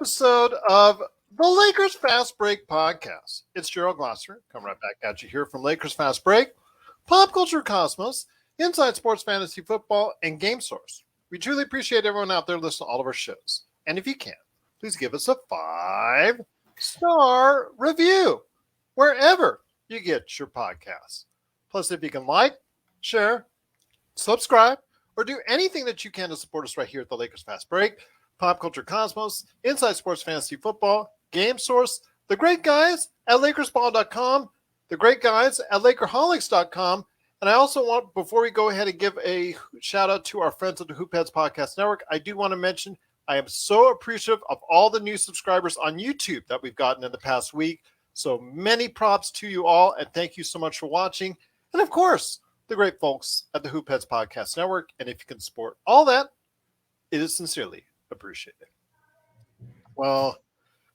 episode of the Lakers Fast Break podcast. It's Gerald Glasser coming right back at you here from Lakers Fast Break, Pop Culture Cosmos, Inside Sports Fantasy Football, and Game Source. We truly appreciate everyone out there listening to all of our shows. And if you can, please give us a 5-star review wherever you get your podcasts. Plus, if you can like, share, subscribe, or do anything that you can to support us right here at the Lakers Fast Break, Pop Culture Cosmos, Inside Sports Fantasy Football, Game Source, the great guys at LakersBall.com, the great guys at LakerHolics.com. And I also want, before we go ahead and give a shout out to our friends at the Hoopheads Podcast Network, I do want to mention I am so appreciative of all the new subscribers on YouTube that we've gotten in the past week. So many props to you all, and thank you so much for watching. And of course, the great folks at the Hoopheads Podcast Network. And if you can support all that, it is sincerely appreciated. Well,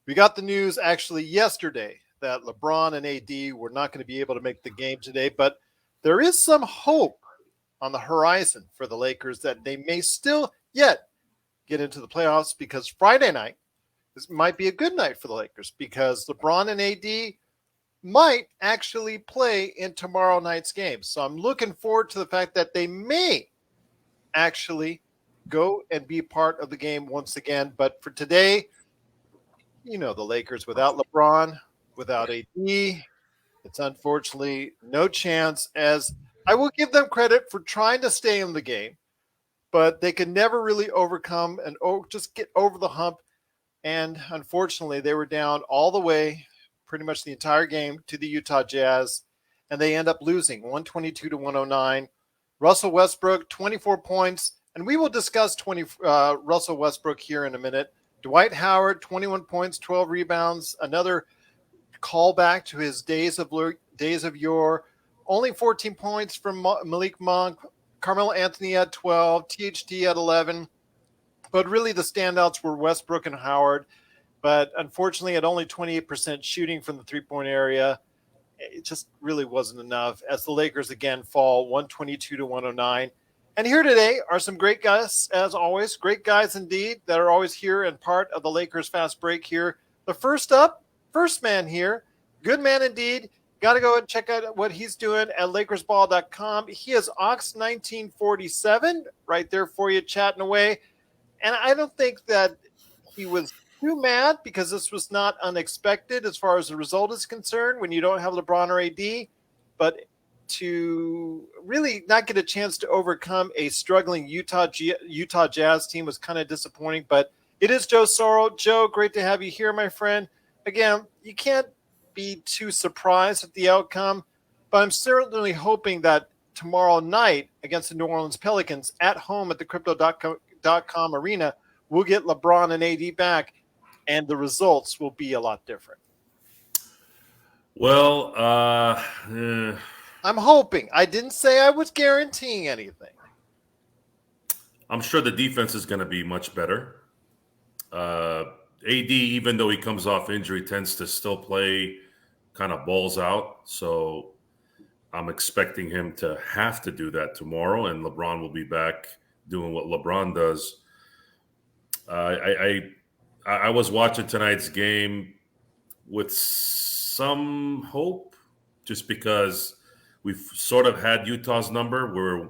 we got the news actually yesterday that LeBron and AD were not going to be able to make the game today, but there is some hope on the horizon for the Lakers that they may still yet get into the playoffs, because Friday night might be a good night for the Lakers because LeBron and AD might actually play in tomorrow night's game. So I'm looking forward to the fact that they may actually go and be part of the game once again. But for today, you know, the Lakers without LeBron, without AD, it's unfortunately no chance, as I will give them credit for trying to stay in the game, but they could never really overcome and just get over the hump. And unfortunately, they were down all the way, pretty much the entire game, to the Utah Jazz, and they end up losing 122-109. Russell Westbrook, 24 points, and we will discuss Russell Westbrook here in a minute. Dwight Howard, 21 points, 12 rebounds, another callback to his days of yore. Only 14 points from Malik Monk. Carmelo Anthony at 12, THT at 11. But really the standouts were Westbrook and Howard. But unfortunately, at only 28% shooting from the three-point area, it just really wasn't enough, as the Lakers again fall 122-109. And here today are some great guys, as always, great guys indeed, that are always here and part of the Lakers Fast Break here. The first man here, good man indeed. Got to go and check out what he's doing at LakersBall.com. He is Ox1947 right there for you, chatting away. And I don't think that he was too mad, because this was not unexpected as far as the result is concerned when you don't have LeBron or AD. But to really not get a chance to overcome a struggling Utah Jazz team was kind of disappointing. But it is Joe Soro. Joe, great to have you here, my friend. Again, you can't be too surprised at the outcome, but I'm certainly hoping that tomorrow night against the New Orleans Pelicans at home at the Crypto.com arena, we'll get LeBron and AD back, and the results will be a lot different. Well, I'm hoping. I didn't say I was guaranteeing anything. I'm sure the defense is going to be much better. AD, even though he comes off injury, tends to still play kind of balls out. So I'm expecting him to have to do that tomorrow, and LeBron will be back doing what LeBron does. I was watching tonight's game with some hope, just because we've sort of had Utah's number. We're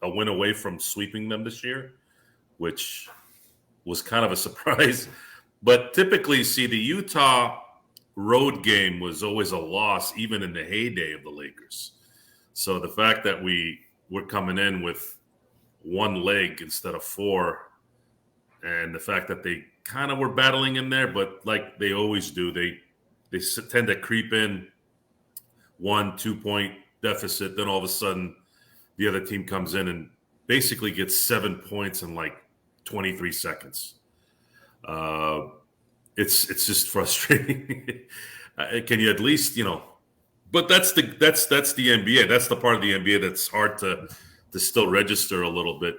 a win away from sweeping them this year, which was kind of a surprise. But typically, see, the Utah road game was always a loss, even in the heyday of the Lakers. So the fact that we're coming in with one leg instead of four, and the fact that they kind of were battling in there, but like they always do, they tend to creep in 1-2 point deficit. Then all of a sudden, the other team comes in and basically gets 7 points in like 23 seconds. It's just frustrating. Can you at least, but that's the NBA. That's the part of the NBA that's hard to still register a little bit.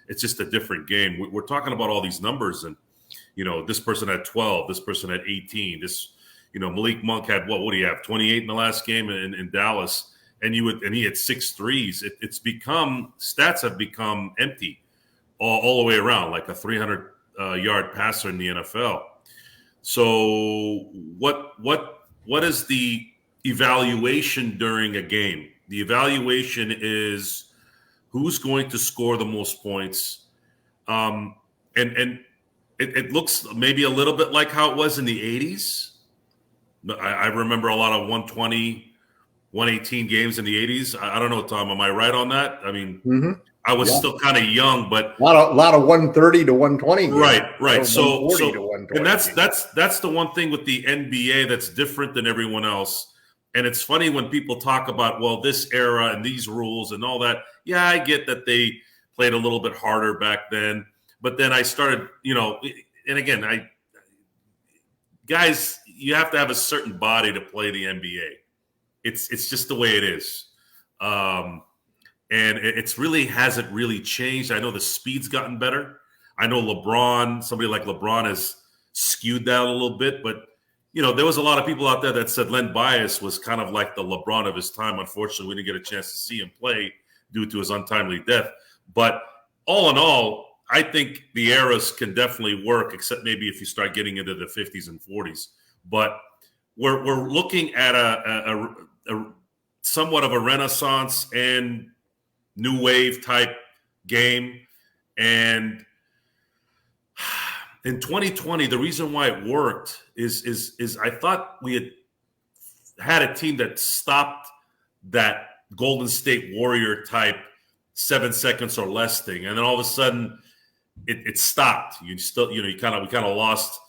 It's just a different game. We're talking about all these numbers, and this person had 12, this person had 18. This, Malik Monk had what do you have? 28 in the last game in Dallas, and he had 6 threes. Stats have become empty all the way around, like a 300 yard passer in the NFL. So what is the evaluation during a game? The evaluation is who's going to score the most points. And it looks maybe a little bit like how it was in the 80s. I remember a lot of 120, 118 games in the 80s. I don't know, Tom, am I right on that? I mean, I was still kind of young, but a lot of 130 to 120 games. Right. So, 140 to 120 and that's the one thing with the NBA that's different than everyone else. And it's funny when people talk about, well, this era and these rules and all that. Yeah, I get that they played a little bit harder back then. But then I started, and again, guys, you have to have a certain body to play the NBA. It's just the way it is. And it's really hasn't really changed. I know the speed's gotten better. I know somebody like LeBron has skewed that a little bit, but there was a lot of people out there that said Len Bias was kind of like the LeBron of his time. Unfortunately, we didn't get a chance to see him play due to his untimely death. But all in all, I think the eras can definitely work, except maybe if you start getting into the 50s and 40s. But we're looking at a somewhat of a renaissance and new wave type game. And in 2020, the reason why it worked is I thought we had a team that stopped that Golden State Warrior type 7 seconds or less thing, and then all of a sudden it stopped. We kind of lost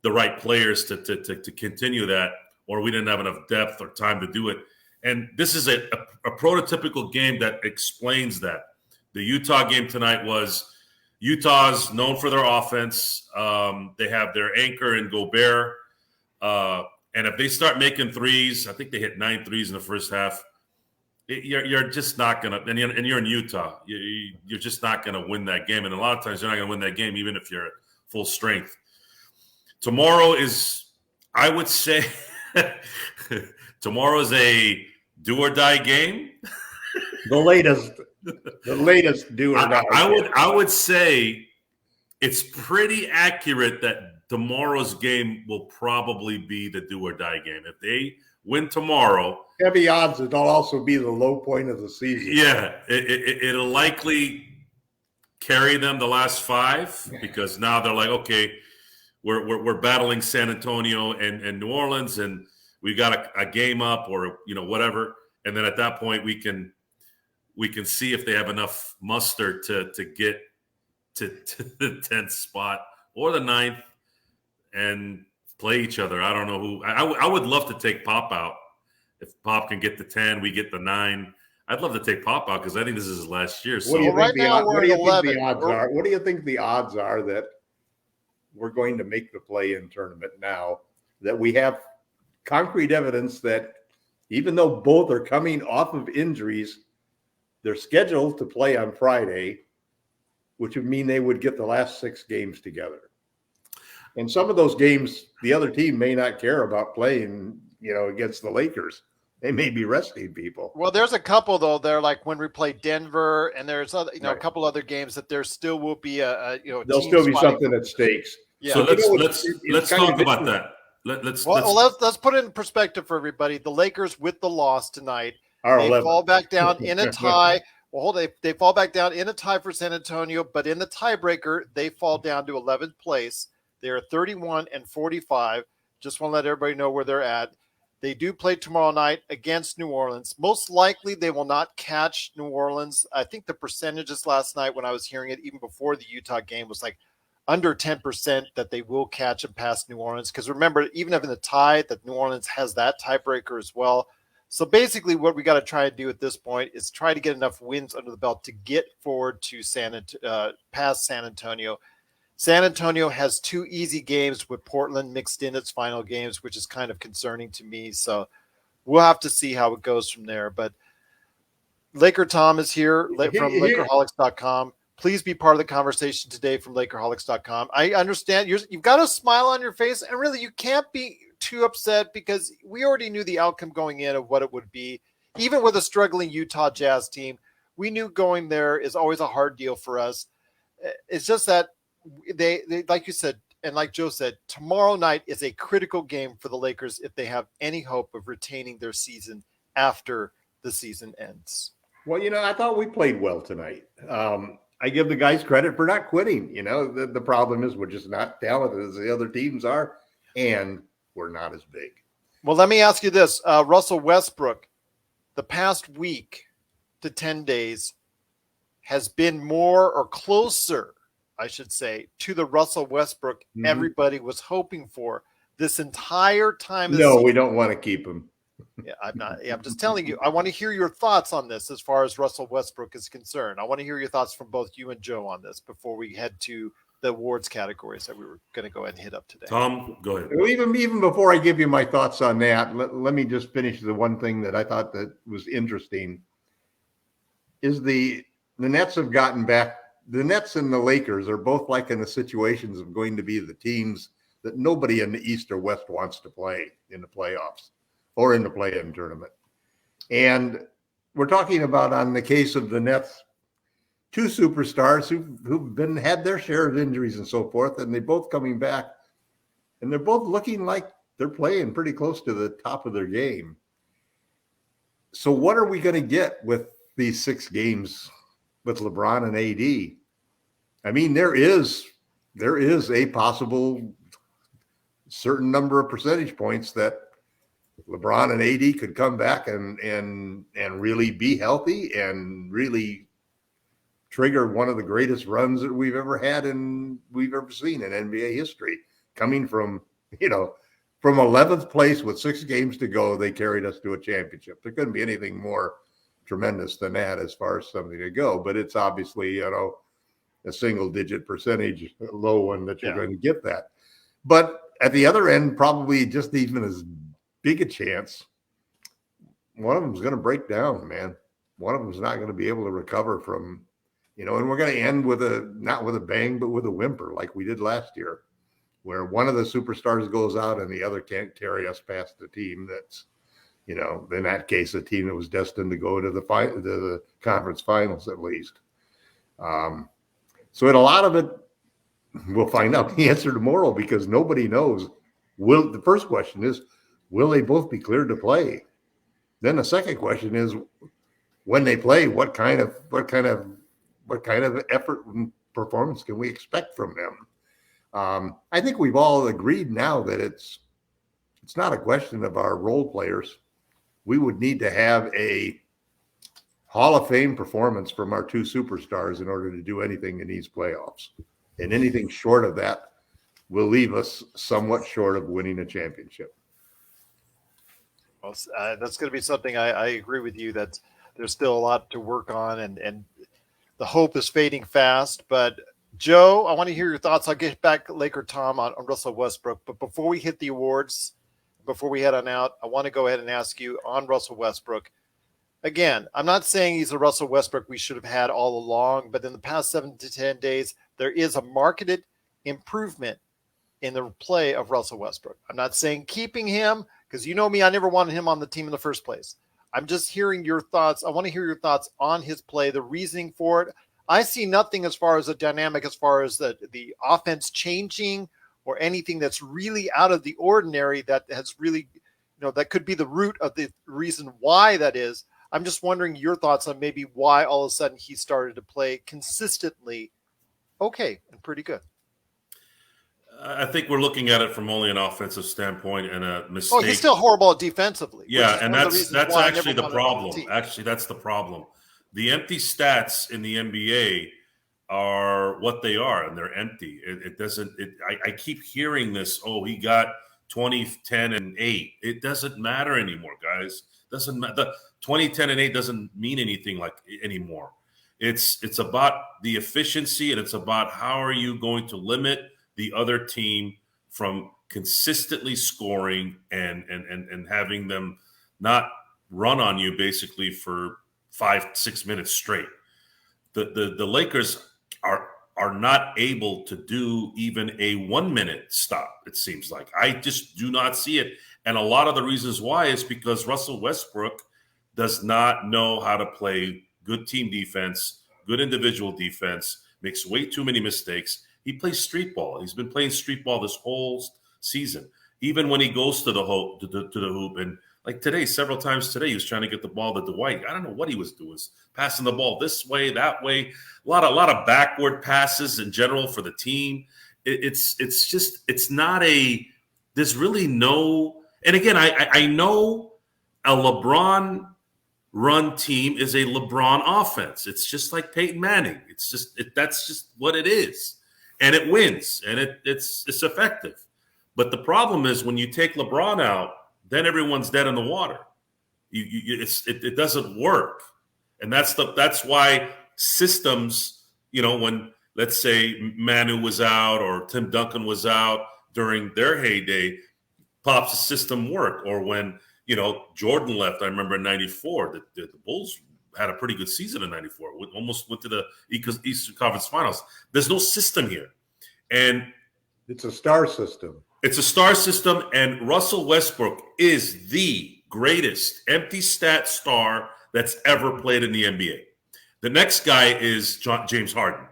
the right players to continue that, or we didn't have enough depth or time to do it. And this is a prototypical game that explains that. The Utah game tonight was Utah's known for their offense. They have their anchor in Gobert. And if they start making threes, I think they hit 9 threes in the first half. You're just not going to, and you're in Utah, you're just not going to win that game. And a lot of times you're not going to win that game, even if you're at full strength. Tomorrow is, I would say, tomorrow is a do or die game. The latest do or die. I would say it's pretty accurate that tomorrow's game will probably be the do or die game. If they win tomorrow, heavy odds it'll also be the low point of the season. Yeah, it'll likely carry them the last 5 because now they're like, okay, we're battling San Antonio and New Orleans, and we got a game up or whatever, and then at that point we can see if they have enough muster to get to the 10th spot or the 9th and play each other. I don't know who. I would love to take Pop out. If Pop can get the 10, we get the 9. I'd love to take Pop out because I think this is his last year. So what do you think the odds are? What do you think the odds are that we're going to make the play-in tournament now that we have concrete evidence that even though both are coming off of injuries, they're scheduled to play on Friday, which would mean they would get the last 6 games together. And some of those games, the other team may not care about playing, against the Lakers. They may be resting people. Well, there's a couple though. They're like when we play Denver, and there's other, a couple other games that there still will be there'll still be something at stakes. Yeah. So let's talk about that. Let's put it in perspective for everybody. The Lakers with the loss tonight, they fall back down in a tie. They fall back down in a tie for San Antonio, but in the tiebreaker, they fall down to 11th place. They are 31-45. Just want to let everybody know where they're at. They do play tomorrow night against New Orleans. Most likely they will not catch New Orleans. I think the percentages last night when I was hearing it, even before the Utah game, was like under 10% that they will catch and pass New Orleans. Because remember, even if in the tie, that New Orleans has that tiebreaker as well. So basically what we got to try to do at this point is try to get enough wins under the belt to get forward to past San Antonio. San Antonio has 2 easy games with Portland mixed in its final games, which is kind of concerning to me. So we'll have to see how it goes from there. But LakerTom is here from LakerHolics.com. Please be part of the conversation today from LakerHolics.com. I understand you've got a smile on your face, and really you can't be too upset because we already knew the outcome going in of what it would be. Even with a struggling Utah Jazz team, we knew going there is always a hard deal for us. It's just that they like you said, and like Joe said, tomorrow night is a critical game for the Lakers if they have any hope of retaining their season after the season ends. Well, I thought we played well tonight. I give the guys credit for not quitting. The problem is we're just not talented as the other teams are, and we're not as big. Well, let me ask you this. Russell Westbrook, the past week to 10 days has been more or closer, I should say, to the Russell Westbrook everybody was hoping for this entire time. No, we don't want to keep him. Yeah, I'm just telling you, I want to hear your thoughts on this as far as Russell Westbrook is concerned. I want to hear your thoughts from both you and Joe on this before we head to the awards categories that we were going to go ahead and hit up today. Tom, go ahead. Well, even before I give you my thoughts on that, let me just finish the one thing that I thought that was interesting is the Nets have gotten back. The Nets and the Lakers are both like in the situations of going to be the teams that nobody in the East or West wants to play in the playoffs or in the play-in tournament. And we're talking about, on the case of the Nets, two superstars who've had their share of injuries and so forth, and they're both coming back, and they're both looking like they're playing pretty close to the top of their game. So what are we going to get with these 6 games with LeBron and AD? I mean, there is a possible certain number of percentage points that LeBron and AD could come back and really be healthy and really trigger one of the greatest runs that we've ever had and we've ever seen in NBA history. Coming from 11th place with 6 games to go, they carried us to a championship. There couldn't be anything more tremendous than that as far as something to go, but it's obviously, a single-digit percentage, low one that you're going to get that. But at the other end, probably just even as big a chance, one of them is going to break down, man. One of them is not going to be able to recover from, and we're going to end with not with a bang, but with a whimper like we did last year, where one of the superstars goes out and the other can't carry us past the team that's, in that case, a team that was destined to go to the conference finals at least. So in a lot of it, we'll find out the answer tomorrow because nobody knows. The first question is, will they both be cleared to play? Then the second question is, when they play, what kind of effort and performance can we expect from them? I think we've all agreed now that it's not a question of our role players. We would need to have a Hall of Fame performance from our 2 superstars in order to do anything in these playoffs. And anything short of that will leave us somewhat short of winning a championship. Well, that's going to be something I agree with you that there's still a lot to work on, and the hope is fading fast. But Joe, I want to hear your thoughts. I'll get back LakerTom on Russell Westbrook. But before we hit the awards, before we head on out, I want to go ahead and ask you on Russell Westbrook. Again, I'm not saying he's a Russell Westbrook we should have had all along, but in the past 7 to 10 days, there is a marketed improvement in the play of Russell Westbrook. I'm not saying keeping him, because you know me, I never wanted him on the team in the first place. I'm just hearing your thoughts. I want to hear your thoughts on his play, the reasoning for it. I see nothing as far as a dynamic, as far as the offense changing or anything that's really out of the ordinary that has really, that could be the root of the reason why that is. I'm just wondering your thoughts on maybe why all of a sudden he started to play consistently okay and pretty good. I think we're looking at it from only an offensive standpoint and a mistake. Oh, he's still horrible defensively. Yeah, and that's actually the problem. Actually, that's the problem. The empty stats in the NBA are what they are, and they're empty. It doesn't. I keep hearing this. Oh, he got 20, 10, and 8. It doesn't matter anymore, guys. Doesn't matter. The 20, 10, and 8 doesn't mean anything anymore. It's about the efficiency, and it's about how are you going to limit the other team from consistently scoring and having them not run on you basically for 5-6 minutes straight. The Lakers are not able to do even a 1 minute stop, it seems like. I just do not see it. And a lot of the reasons why is because Russell Westbrook does not know how to play good team defense, good individual defense, makes way too many mistakes. He plays street ball. He's been playing street ball this whole season. Even when he goes to the hoop, and like today, several times today, he was trying to get the ball to Dwight. I don't know what he was doing, passing the ball this way, that way. A lot of backward passes in general for the team. It's not a. There's really no. And again, I know a LeBron run team is a LeBron offense. It's just like Peyton Manning. That's just what it is, and it wins, and it's effective. But the problem is when you take LeBron out, then everyone's dead in the water. It doesn't work, and that's why systems. When let's say Manu was out or Tim Duncan was out during their heyday, Pop's system worked. Or when Jordan left, I remember in '94, the Bulls had a pretty good season in '94. Almost went to the Eastern Conference Finals. There's no system here, and it's a star system. It's a star system, and Russell Westbrook is the greatest empty stat star that's ever played in the NBA. The next guy is James Harden,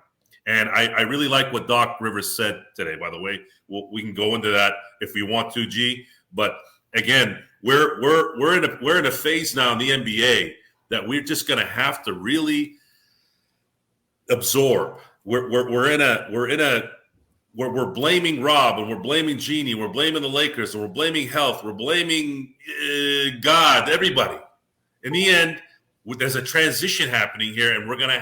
and I really like what Doc Rivers said today. By the way, we can go into that if we want to, G. But again, we're in a phase now in the NBA that we're just going to have to really absorb. We're blaming Rob, and we're blaming Jeannie, and we're blaming the Lakers, and we're blaming health, we're blaming God, everybody. In the end, there's a transition happening here, and they're going to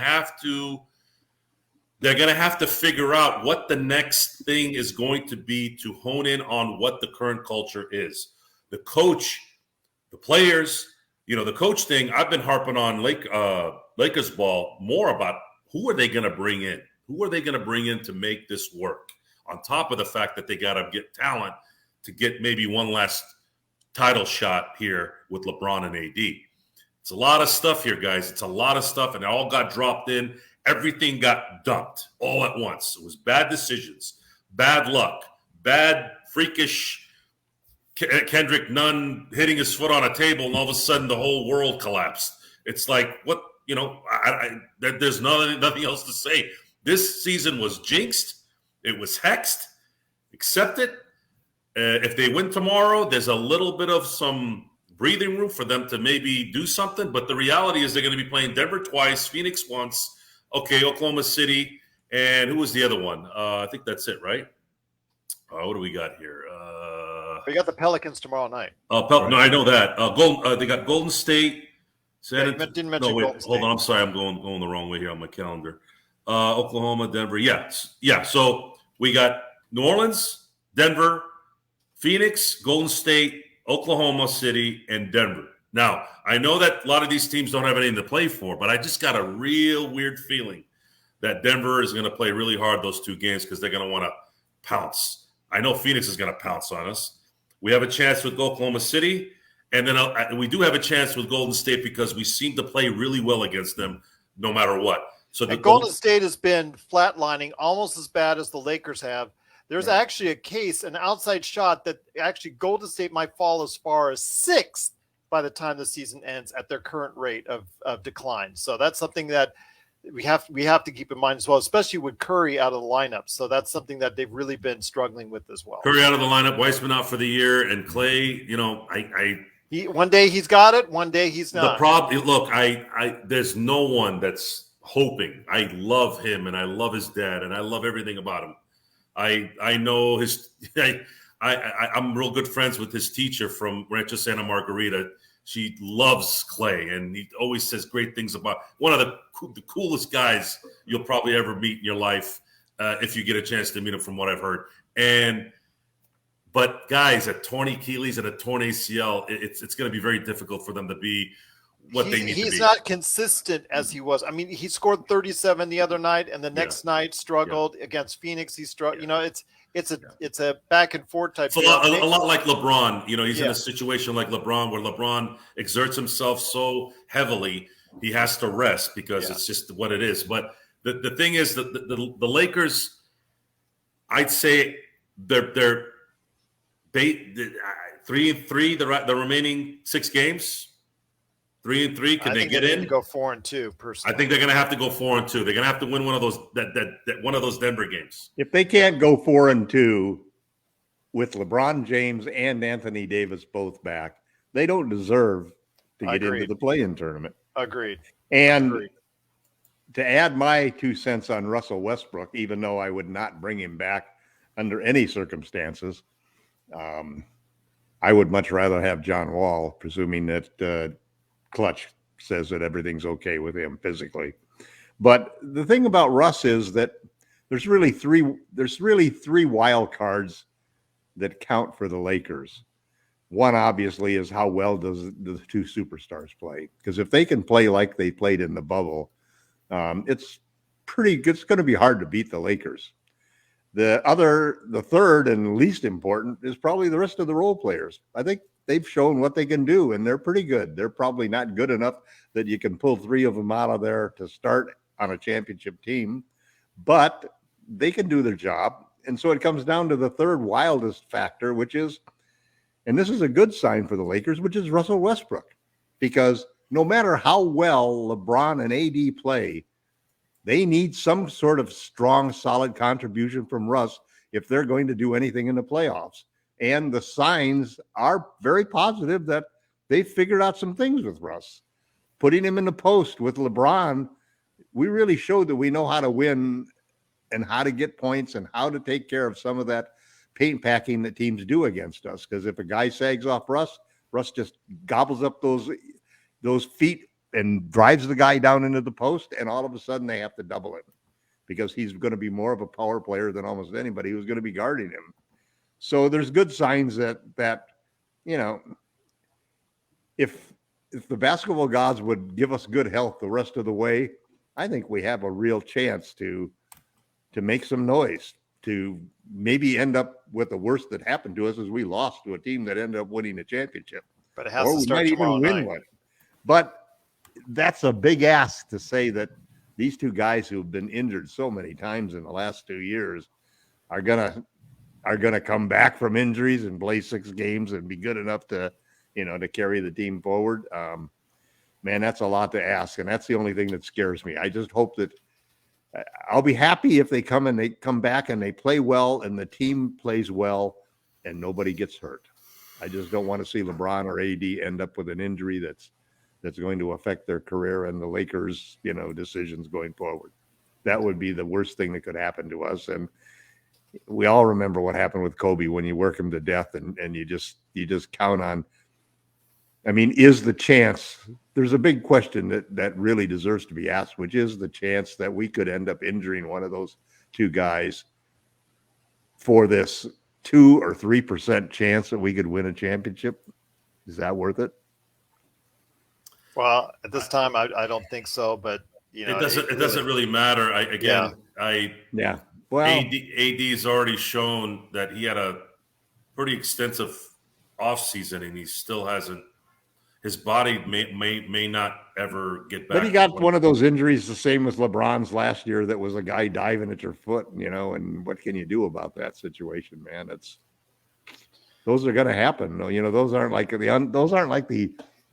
have to figure out what the next thing is going to be to hone in on what the current culture is. The coach, the players, the coach thing, I've been harping on Lakers ball more about who are they going to bring in? Who are they going to bring in to make this work? On top of the fact that they got to get talent to get maybe one last title shot here with LeBron and AD. It's a lot of stuff here, guys. It's a lot of stuff, and it all got dropped in. Everything got dumped all at once. It was bad decisions, bad luck, bad freakish Kendrick Nunn hitting his foot on a table, and all of a sudden the whole world collapsed. It's like, what, there's nothing else to say. This season was jinxed. It was hexed. Accept it. If they win tomorrow, there's a little bit of some breathing room for them to maybe do something. But the reality is they're going to be playing Denver twice, Phoenix once, Oklahoma City, and who was the other one? I think that's it, right? What do we got here? We got the Pelicans tomorrow night. No, I know that. They got Golden State. Didn't mention Golden State. Hold on. I'm sorry. I'm going the wrong way here on my calendar. Oklahoma, Denver. Yeah. So we got New Orleans, Denver, Phoenix, Golden State, Oklahoma City, and Denver. Now, I know that a lot of these teams don't have anything to play for, but I just got a real weird feeling that Denver is going to play really hard those two games because they're going to want to pounce. I know Phoenix is going to pounce on us. We have a chance with Oklahoma City, and then we do have a chance with Golden State because we seem to play really well against them no matter what. So Golden State has been flatlining almost as bad as the Lakers have. There's actually a case, an outside shot, that actually Golden State might fall as far as 6th by the time the season ends at their current rate of decline. So that's something that we have to keep in mind as well, especially with Curry out of the lineup. So that's something that they've really been struggling with as well. Curry out of the lineup, Weissman out for the year, and Clay, one day he's got it, one day he's not. The problem, look, there's no one that's hoping. I love him, and I love his dad, and I love everything about him. I know his. I'm real good friends with his teacher from Rancho Santa Margarita. She loves Clay, and he always says great things about one of the coolest guys you'll probably ever meet in your life if you get a chance to meet him, from what I've heard. But guys, a torn Achilles and a torn ACL, it's going to be very difficult for them to be what they need to be. He's not consistent as he was. I mean, he scored 37 the other night, and the next night struggled against Phoenix. He struggled. It's a back and forth type. It's a lot like LeBron. He's in a situation like LeBron where LeBron exerts himself so heavily he has to rest because it's just what it is. But the thing is that the Lakers, I'd say they're 3-3 the remaining 6 games. 3-3. Can they get need in? to go 4-2. Personally, I think they're going to have to go 4-2. They're going to have to win one of those one of those Denver games. If they can't go 4-2 with LeBron James and Anthony Davis both back, they don't deserve to get into the play-in tournament. Agreed. And to add my 2 cents on Russell Westbrook, even though I would not bring him back under any circumstances, I would much rather have John Wall, presuming that Clutch says that everything's okay with him physically. But the thing about Russ is that there's really three wild cards that count for the Lakers. One, obviously, is how well does the two superstars play? Because if they can play like they played in the bubble, it's going to be hard to beat the Lakers. The third and least important is probably the rest of the role players. I think they've shown what they can do, and they're pretty good. They're probably not good enough that you can pull 3 of them out of there to start on a championship team, but they can do their job. And so it comes down to the third wildest factor, which is, and this is a good sign for the Lakers, which is Russell Westbrook, because no matter how well LeBron and AD play, they need some sort of strong, solid contribution from Russ if they're going to do anything in the playoffs. And the signs are very positive that they've figured out some things with Russ. Putting him in the post with LeBron, we really showed that we know how to win and how to get points and how to take care of some of that paint packing that teams do against us. Because if a guy sags off Russ just gobbles up those feet and drives the guy down into the post, and all of a sudden they have to double him because he's going to be more of a power player than almost anybody who's going to be guarding him. So there's good signs that if the basketball gods would give us good health the rest of the way, I think we have a real chance to make some noise, to maybe end up with the worst that happened to us is we lost to a team that ended up winning a championship. But it has to start tomorrow night. One. But that's a big ask to say that these two guys who've been injured so many times in the last 2 years are gonna come back from injuries and play 6 games and be good enough to carry the team forward. Man, that's a lot to ask, and that's the only thing that scares me. I just hope that I'll be happy if they come back and they play well and the team plays well and nobody gets hurt. I just don't want to see LeBron or AD end up with an injury that's going to affect their career and the Lakers, decisions going forward. That would be the worst thing that could happen to us. And we all remember what happened with Kobe when you work him to death and you just count on. I mean, is the chance, there's a big question that really deserves to be asked, which is the chance that we could end up injuring one of those two guys for this 2 or 3% chance that we could win a championship. Is that worth it? Well, at this time, I don't think so, but it doesn't really matter. Well, AD's already shown that he had a pretty extensive offseason and he still hasn't. His body may not ever get back. But he got one of those injuries the same as LeBron's last year that was a guy diving at your foot, and what can you do about that situation, man? Those are going to happen. Those aren't like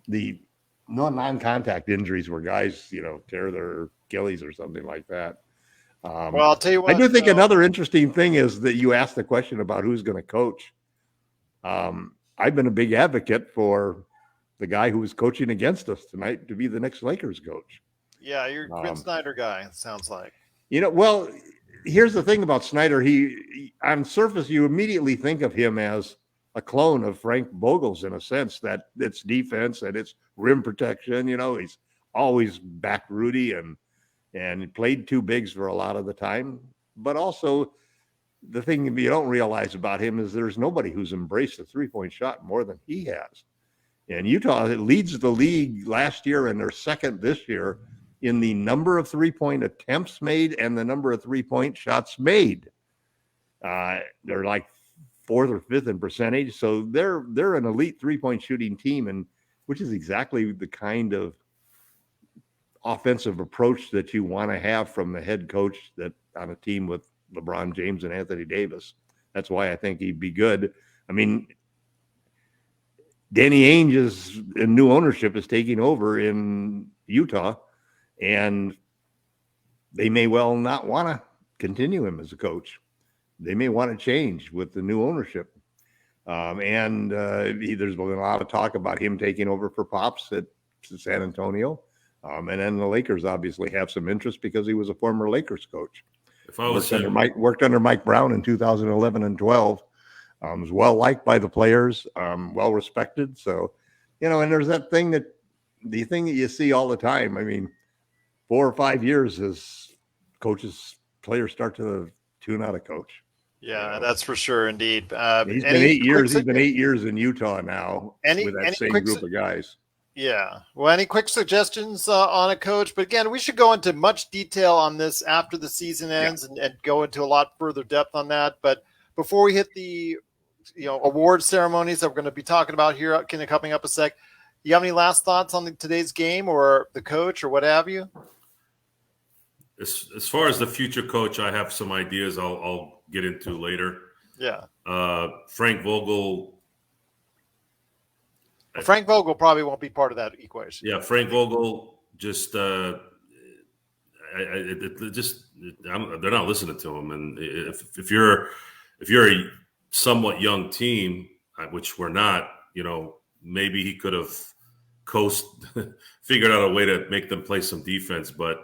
the non-contact injuries where guys, tear their Achilles or something like that. Well, I'll tell you what. I do think another interesting thing is that you asked the question about who's going to coach. I've been a big advocate for the guy who was coaching against us tonight to be the next Lakers coach. Yeah, you're a Quinn Snyder guy, it sounds like. Well, here's the thing about Snyder. He on surface, you immediately think of him as a clone of Frank Vogel's in a sense that it's defense and it's rim protection. He's always backed Rudy and played 2 bigs for a lot of the time. But also the thing you don't realize about him is there's nobody who's embraced the 3-point shot more than he has. And Utah leads the league last year and they're second this year in the number of 3-point attempts made and the number of 3-point shots made. They're like 4th or 5th in percentage. So they're an elite 3-point shooting team, and which is exactly the kind of offensive approach that you want to have from the head coach that on a team with LeBron James and Anthony Davis. That's why I think he'd be good. I mean, Danny Ainge's new ownership is taking over in Utah, and they may well not want to continue him as a coach. They may want to change with the new ownership. There's been a lot of talk about him taking over for Pops at San Antonio. And then the Lakers obviously have some interest because he was a former Lakers coach. If I was worked under Mike Brown in 2011 and 12. Was well liked by the players, well respected. So, and there's the thing that you see all the time. I mean, 4 or 5 years as players start to tune out a coach. Yeah, that's for sure. Indeed. He's been 8 years. He's been 8 years in Utah now with that same group of guys. Yeah. Well, any quick suggestions on a coach? But again, we should go into much detail on this after the season ends and go into a lot further depth on that. But before we hit the award ceremonies that we're going to be talking about here coming up a sec, you have any last thoughts on today's game or the coach or what have you? As far as the future coach, I have some ideas I'll get into later. Yeah. Frank Vogel. Frank Vogel probably won't be part of that equation. Yeah, Frank Vogel just they're not listening to him. And if you're a somewhat young team, which we're not, maybe he could have figured out a way to make them play some defense, but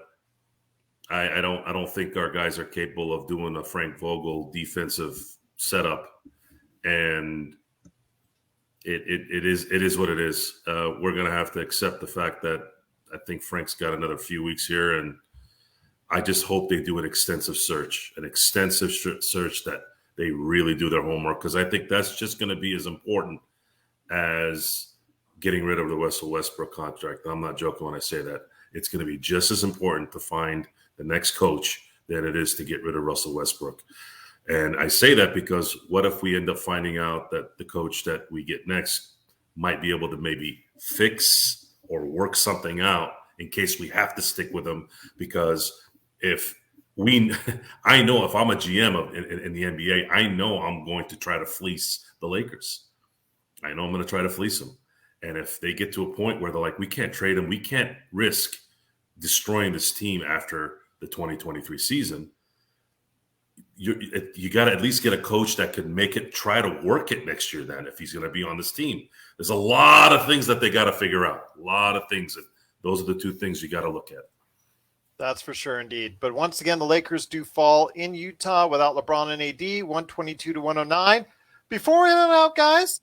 I don't think our guys are capable of doing a Frank Vogel defensive setup, and it is what it is. We're going to have to accept the fact that I think Frank's got another few weeks here, and I just hope they do an extensive search that they really do their homework, because I think that's just going to be as important as getting rid of the Russell Westbrook contract. I'm not joking when I say that. It's going to be just as important to find the next coach than it is to get rid of Russell Westbrook. And I say that because what if we end up finding out that the coach that we get next might be able to maybe fix or work something out in case we have to stick with him? Because I know if I'm a GM in the NBA, I know I'm going to try to fleece the Lakers. I know I'm going to try to fleece them. And if they get to a point where they're like, we can't trade him, we can't risk destroying this team after the 2023 season, you got to at least get a coach that can try to work it next year then, if he's going to be on this team. There's a lot of things that they got to figure out. A lot of things. And those are the two things you got to look at. That's for sure, indeed. But once again, the Lakers do fall in Utah without LeBron and AD, 122-109. Before we head on out, guys,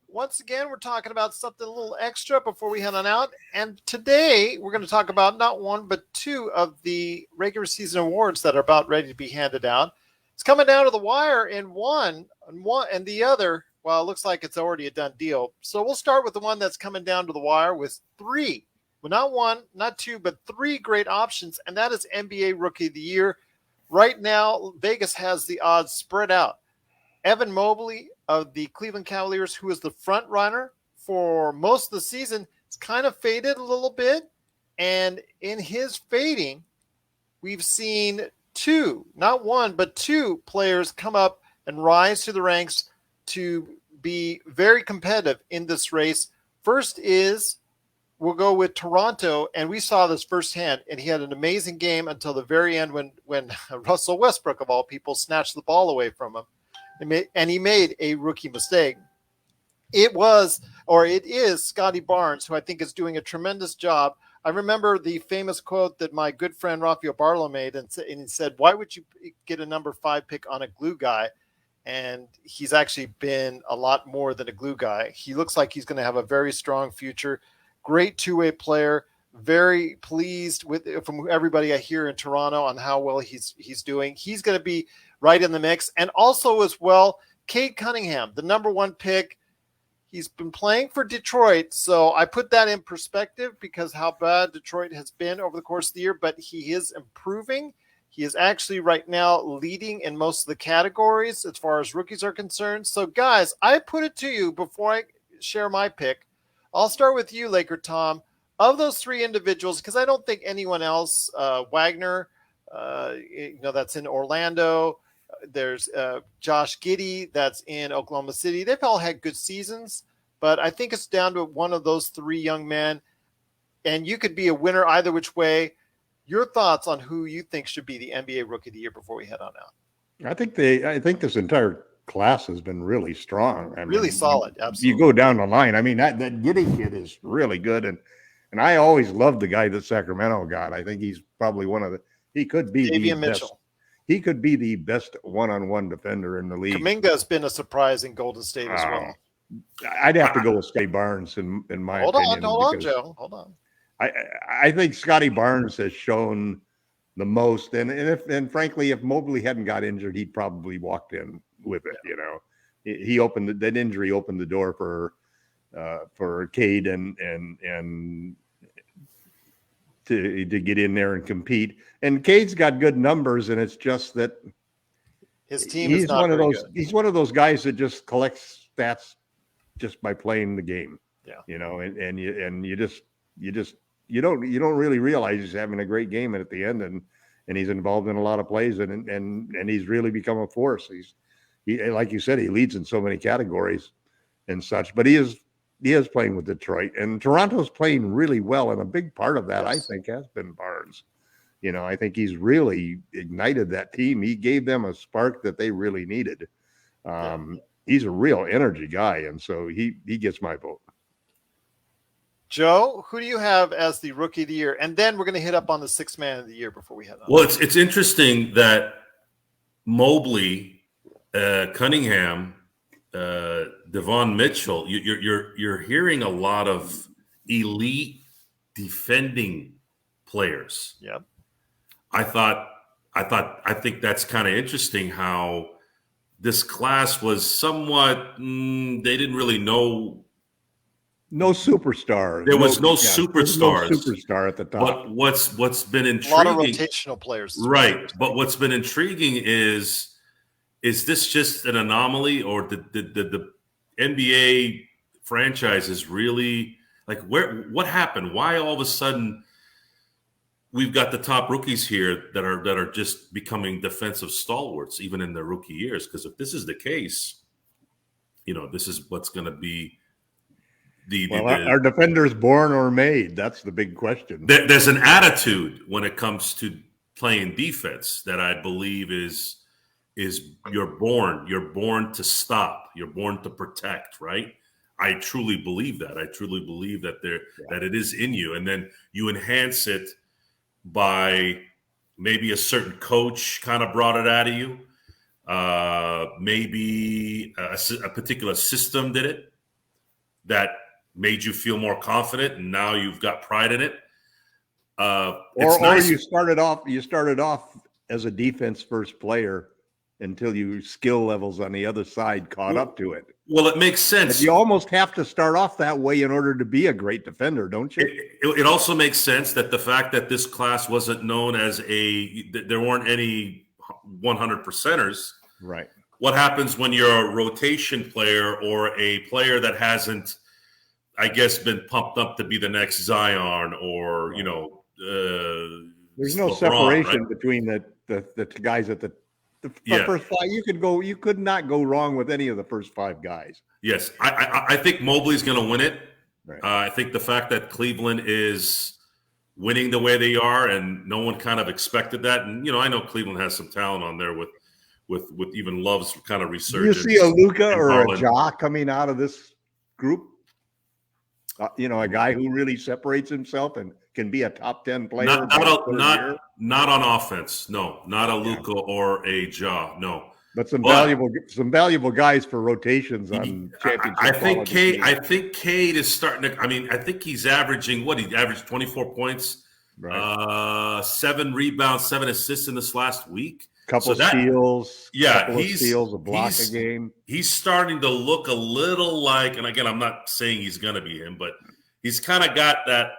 once again, we're talking about something a little extra before we head on out. And today, we're going to talk about not one, but two of the regular season awards that are about ready to be handed out. It's coming down to the wire in one, and the other, well, it looks like it's already a done deal. So we'll start with the one that's coming down to the wire with three. Well, not one, not two, but three great options, and that is NBA Rookie of the Year. Right now, Vegas has the odds spread out. Evan Mobley of the Cleveland Cavaliers, who is the front runner for most of the season, it's kind of faded a little bit. And in his fading, we've seen two, not one, but two players come up and rise to the ranks to be very competitive in this race. First is, we'll go with Toronto, and we saw this firsthand, and he had an amazing game until the very end when Russell Westbrook, of all people, snatched the ball away from him, and he made a rookie mistake. It is Scotty Barnes, who I think is doing a tremendous job. I remember the famous quote that my good friend Rafael Barlow made, and he said, "Why would you get a number 5 pick on a glue guy?" And he's actually been a lot more than a glue guy. He looks like he's going to have a very strong future. Great two-way player. Very pleased from everybody I hear in Toronto on how well he's doing. He's going to be right in the mix. And also as well, Cade Cunningham, the number 1 pick. He's been playing for Detroit, so I put that in perspective because how bad Detroit has been over the course of the year, but he is improving. He is actually right now leading in most of the categories as far as rookies are concerned. So, guys, I put it to you before I share my pick. I'll start with you, LakerTom. Of those three individuals, because I don't think anyone else, Wagner, that's in Orlando. There's Josh Giddey, that's in Oklahoma City. They've all had good seasons, But I think it's down to one of those three young men, and you could be a winner either which way. Your thoughts on who you think should be the NBA Rookie of the Year before we head on out? I think this entire class has been really strong. Really solid. Absolutely. You go down the line. I mean, that Giddey kid is really good, and I always loved the guy that Sacramento got. I think he's probably he could be Davion Mitchell. He could be the best one-on-one defender in the league. Kuminga has been a surprise in Golden State as well. I'd have to go with Scotty Barnes in my opinion. Hold on, Joe. Hold on. I think Scotty Barnes has shown the most, and frankly, if Mobley hadn't got injured, he'd probably walked in with it. You know, he opened that injury opened the door for Cade and to get in there and compete. And Cade's got good numbers, and it's just that his team is not very good. He's one of those guys that just collects stats just by playing the game. Yeah, you know, and you don't really realize he's having a great game at the end, and he's involved in a lot of plays, and he's really become a force. He like you said, he leads in so many categories and such, but he is playing with Detroit, and Toronto's playing really well, and a big part of that, yes, I think, has been Barnes. You know, I think he's really ignited that team. He gave them a spark that they really needed. He's a real energy guy, and so he gets my vote. Joe, who do you have as the Rookie of the Year? And then we're going to hit up on the Sixth Man of the Year before we head on. Well, it's interesting that Mobley, Cunningham, Devon Mitchell, you're hearing a lot of elite defending players. Yep. I think that's kind of interesting how this class was somewhat they didn't really know. No superstar. There was no superstars. No superstar at the top. But what's been intriguing, a lot of rotational players, right? But what's been intriguing is this just an anomaly, or the NBA franchises really like what happened? Why all of a sudden we've got the top rookies here that are just becoming defensive stalwarts even in their rookie years? Because if this is the case, you know, this is what's going to be. Are defenders born or made? That's the big question. There's an attitude when it comes to playing defense that I believe is you're born to stop. You're born to protect, right? I truly believe that. I truly believe that that it is in you, and then you enhance it by maybe a certain coach kind of brought it out of you. Maybe a particular system did it that made you feel more confident, and now you've got pride in it. Or you started off as a defense first player until your skill levels on the other side caught up to it. Well, it makes sense. But you almost have to start off that way in order to be a great defender, don't you? It also makes sense that the fact that this class wasn't known as there weren't any 100%ers. Right. What happens when you're a rotation player or a player that hasn't, I guess, been pumped up to be the next Zion or, right, you know, there's no LeBron, separation, right, between the guys at the first five. You could not go wrong with any of the first five guys. Yes. I think Mobley's going to win it. Right. I think the fact that Cleveland is winning the way they are, and no one kind of expected that. And, you know, I know Cleveland has some talent on there with even Love's kind of resurgence. Do you see a Luka or a Ja coming out of this group? You know, a guy who really separates himself and can be a top 10 player. Not on offense. No, not a Luka or a Ja. No, but some valuable guys for rotations on championship. I think Cade is starting to. I mean, I think he's averaging what he averaged 24 points, right, 7 rebounds, 7 assists in this last week. Couple steals, a block a game. He's starting to look a little like, and again, I'm not saying he's going to be him, but he's kind of got that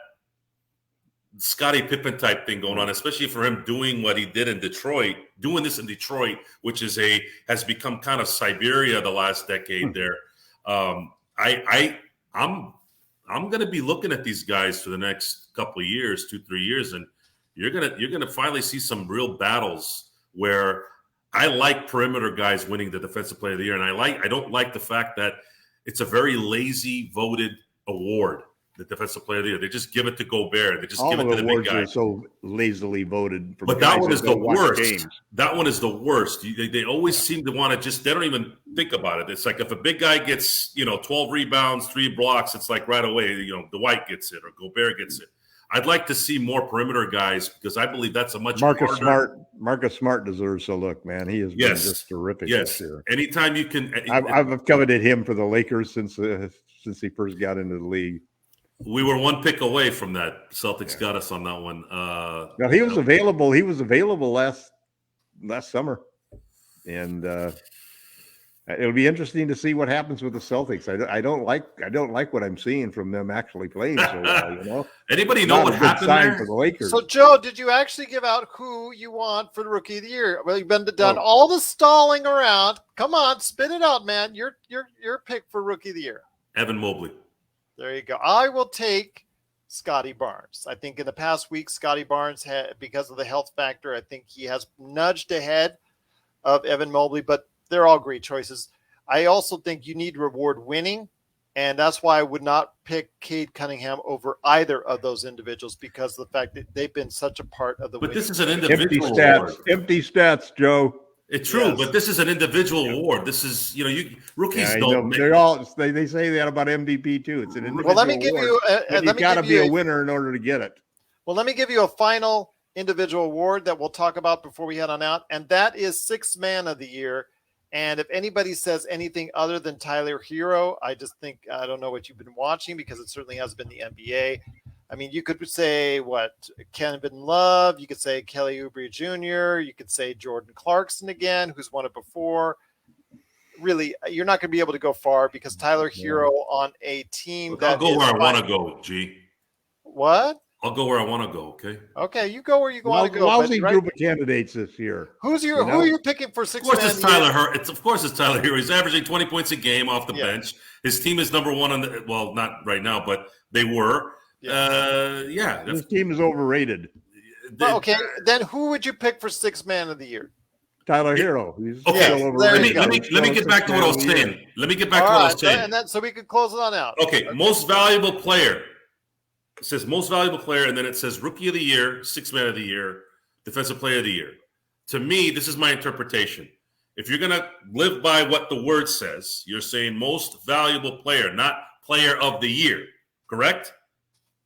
Scottie Pippen type thing going on, especially for him doing what he did in Detroit, which has become kind of Siberia the last decade there. I'm going to be looking at these guys for the next couple of years, 2-3 years, and you're going to finally see some real battles where I like perimeter guys winning the Defensive Player of the Year, and I don't like the fact that it's a very lazy voted award, the Defensive Player of the Year. They just give it to Gobert. They just All give it of to the big guy. Are so lazily voted. But that one is the worst. That one is the worst. They always seem to want to they don't even think about it. It's like if a big guy gets, 12 rebounds, 3 blocks, it's like right away, Dwight gets it or Gobert gets it. I'd like to see more perimeter guys because I believe that's a much harder. Marcus Smart deserves a look, man. He has been just terrific this year. Anytime you can. I've coveted him for the Lakers since he first got into the league. We were 1 pick away from that. Celtics got us on that one. Now he was available. He was available last summer, and it'll be interesting to see what happens with the Celtics. I don't like what I'm seeing from them actually playing so well. Anybody know what happened there? For the Lakers. So, Joe, did you actually give out who you want for the Rookie of the Year? Well, you've done all the stalling around. Come on, spit it out, man. Your pick for Rookie of the Year. Evan Mobley. There you go. I will take Scotty Barnes. I think in the past week, Scotty Barnes had, because of the health factor, I think he has nudged ahead of Evan Mobley, but they're all great choices. I also think you need to reward winning, and that's why I would not pick Cade Cunningham over either of those individuals because of the fact that they've been such a part of the But winning. this is an individual award. Empty stats, Joe. It's true, but this is an individual award. This is, rookies don't. They say that about MVP too. It's an individual let me give award, you. You've got to be a winner in order to get it. Well, let me give you a final individual award that we'll talk about before we head on out, and that is Sixth Man of the Year. And if anybody says anything other than Tyler Hero, I just think I don't know what you've been watching because it certainly has been the NBA. I mean, you could say Kevin Love, you could say Kelly Oubre Jr., you could say Jordan Clarkson again, who's won it before. Really, you're not going to be able to go far because Tyler Hero on a team I'll go where I want to go, G. What? I'll go where I want to go, okay? Okay, you go where you want to go. Lousy group of candidates this year. Who are you picking for Sixth Man? Of course it's Tyler Hero. He's averaging 20 points a game off the bench. His team is number 1 on not right now, but they were. This team is overrated. Okay, then who would you pick for Sixth Man of the Year? Tyler Hero. He's still overrated. Let me get back to what I was saying. And then so we could close it on out. Okay, most valuable player. It says most valuable player, and then it says Rookie of the Year, Sixth Man of the Year, Defensive Player of the Year. To me, this is my interpretation. If you're going to live by what the word says, you're saying most valuable player, not player of the year. Correct?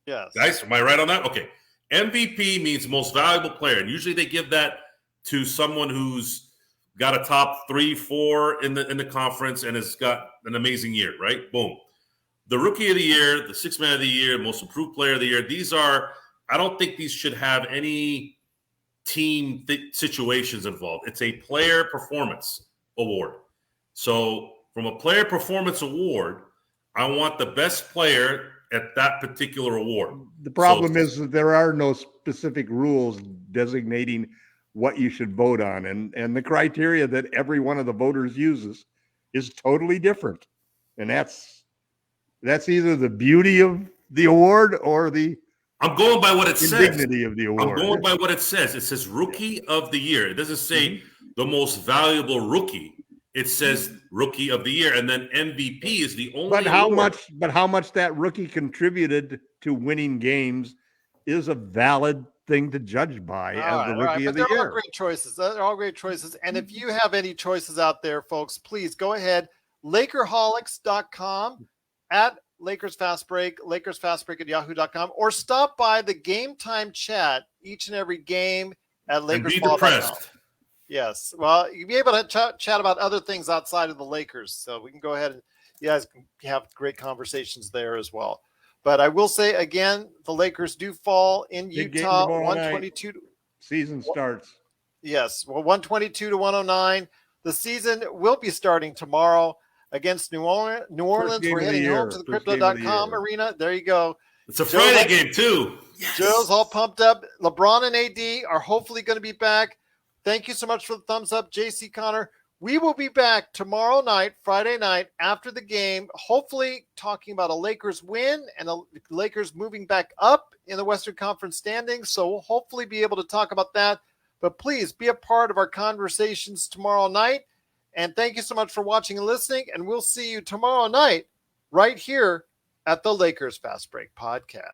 Yes. Guys, am I right on that? Okay. MVP means most valuable player. And usually they give that to someone who's got a top 3, 4 in the conference and has got an amazing year, right? Boom. The Rookie of the Year, the Sixth Man of the Year, Most Improved Player of the Year, I don't think these should have any team situations involved. It's a player performance award. So from a player performance award, I want the best player at that particular award. The problem is that there are no specific rules designating what you should vote on. And the criteria that every one of the voters uses is totally different. And that's either the beauty of the award or I'm going by what it says. Indignity of the award. I'm going by what it says. It says Rookie of the Year. It doesn't say the most valuable rookie. It says Rookie of the Year, and then MVP is the only. But how much that rookie contributed to winning games is a valid thing to judge by as the Rookie of the Year. They're all great choices. They're all great choices. And if you have any choices out there, folks, please go ahead. Lakerholics.com at Lakers Fast Break, LakersFastBreak at yahoo.com, or stop by the Game Time chat each and every game at Lakers. And be depressed. Yes. Well, you'll be able to chat about other things outside of the Lakers. So we can go ahead and you guys can have great conversations there as well. But I will say again, the Lakers do fall in Utah 122. Season starts. Yes. Well, 122 to 109. The season will be starting tomorrow against New Orleans. We're heading home to the Crypto.com arena. There you go. It's a Friday game too. Yes. Joe's all pumped up. LeBron and AD are hopefully going to be back. Thank you so much for the thumbs up, JC Connor. We will be back tomorrow night, Friday night, after the game, hopefully talking about a Lakers win and the Lakers moving back up in the Western Conference standings. So we'll hopefully be able to talk about that. But please be a part of our conversations tomorrow night. And thank you so much for watching and listening. And we'll see you tomorrow night right here at the Lakers Fast Break Podcast.